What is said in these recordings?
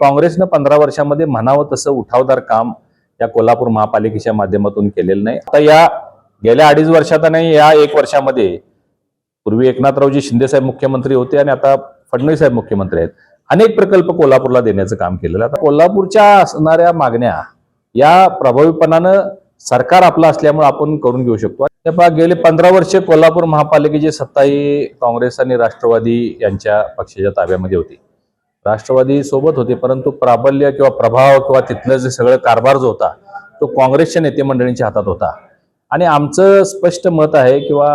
काँग्रेसनं 15 वर्षामध्ये म्हणावं तसं उठावदार काम या कोल्हापूर महापालिकेच्या माध्यमातून केलेलं नाही. आता या गेल्या 2.5 वर्षात नाही, या 1 वर्षामध्ये पूर्वी एकनाथरावजी शिंदेसाहेब मुख्यमंत्री होते आणि आता फडणवीस साहेब मुख्यमंत्री आहेत. अनेक प्रकल्प कोल्हापूरला देण्याचं काम केलेलं. आता कोल्हापूरच्या असणाऱ्या मागण्या या प्रभावीपणानं सरकार आपलं असल्यामुळे आपण करून घेऊ शकतो. गेले 15 वर्ष कोल्हापूर महापालिकेची सत्ता ही काँग्रेस आणि राष्ट्रवादी यांच्या पक्षाच्या ताब्यामध्ये होती. राष्ट्रवादी सोबत होते, परंतु प्राबल्य किंवा प्रभाव किंवा तिथलं जे सगळं कारभार जो होता तो काँग्रेसच्या नेते मंडळींच्या हातात होता. आणि आमचं स्पष्ट मत आहे किंवा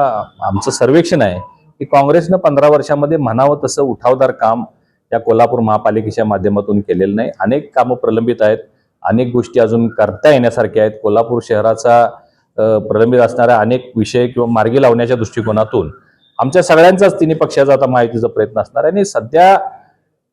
आमचं सर्वेक्षण आहे की काँग्रेसनं 15 वर्षामध्ये म्हणावं तसं उठावदार काम या कोल्हापूर महापालिकेच्या माध्यमातून केलेलं नाही. अनेक कामं प्रलंबित आहेत, अनेक गोष्टी अजून करता येण्यासारख्या आहेत. कोल्हापूर शहराचा प्रलंबित असणाऱ्या अनेक विषय किंवा मार्गी लावण्याच्या दृष्टिकोनातून आमच्या सगळ्यांचाच तिन्ही पक्षाचा आता महायुतीचा प्रयत्न असणार आहे. आणि सध्या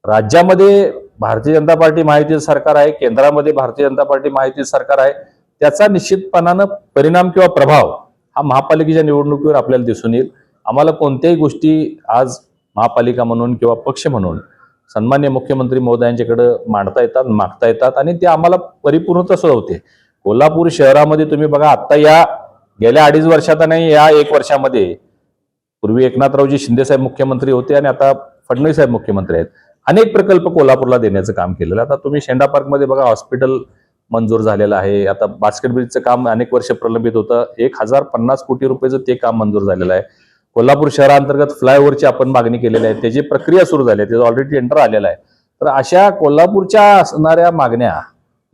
राज्यामध्ये भारतीय जनता पार्टी महायुतीचं सरकार आहे, केंद्रामध्ये भारतीय जनता पार्टी महायुतीचं सरकार आहे. त्याचा निश्चितपणानं परिणाम किंवा प्रभाव हा महापालिकेच्या निवडणुकीवर आपल्याला दिसून येईल. आम्हाला कोणत्याही गोष्टी आज महापालिका म्हणून किंवा पक्ष म्हणून सन्मान्य मुख्यमंत्री महोदयांच्याकडे मांडता येतात, मागता येतात आणि ते आम्हाला परिपूर्णता सुद्धा होते. कोल्हापूर शहरामध्ये तुम्ही बघा, आता या गेल्या 2.5 वर्षात नाही, या 1 वर्षामध्ये पूर्वी एकनाथरावजी शिंदेसाहेब मुख्यमंत्री होते आणि आता फडणवीस साहेब मुख्यमंत्री आहेत. अनेक प्रकल्प कोल्हापूरला देण्याचं काम केलेलं. आता तुम्ही शेंडा पार्कमध्ये बघा, हॉस्पिटल मंजूर झालेलं आहे. आता बास्केट ब्रिजचं काम अनेक वर्ष प्रलंबित होतं, 1050 कोटी रुपयाचं ते काम मंजूर झालेलं आहे. कोल्हापूर शहरांतर्गत फ्लायओव्हरची आपण मागणी केलेली आहे, त्याची प्रक्रिया सुरू झाली आहे, त्याचं ऑलरेडी टेंडर आलेलं आहे. तर अशा कोल्हापूरच्या असणाऱ्या मागण्या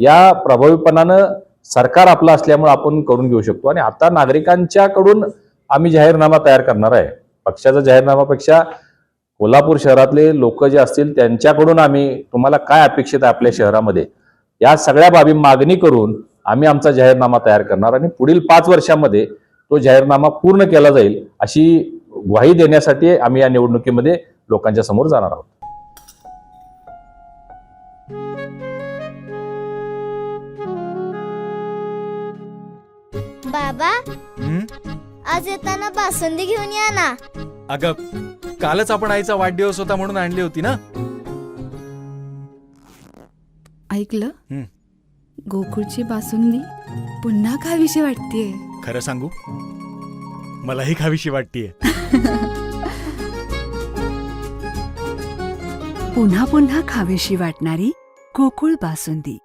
या प्रभावीपणानं सरकार आपलं असल्यामुळे आपण करून घेऊ शकतो. आणि आता नागरिकांच्याकडून आम्ही जाहीरनामा तयार करणार आहे. पक्षाचा जाहीरनामापेक्षा कोल्हापूर शहरातले लोक जे असतील त्यांच्याकडून आम्ही तुम्हाला काय अपेक्षित आहे आपल्या शहरामध्ये, या सगळ्या बाबी मागणी करून आम्ही आमचा जाहीरनामा तयार करणार आणि पुढील 5 वर्षामध्ये तो जाहीरनामा पूर्ण केला जाईल अशी ग्वाही देण्यासाठी आम्ही या निवडणुकीमध्ये लोकांच्या समोर जाणार आहोत. बाबा, आज येताना बासुंदी घेऊन या ना. अगं, कालच आपण आईचा वाढदिवस होता म्हणून आणली होती ना. ऐकलं, गोकुळची बासुंदी पुन्हा खावीशी वाटतेय. खरं सांगू, मलाही खावीशी वाटतेय. पुन्हा पुन्हा खावीशी वाटणारी गोकुळ बासुंदी.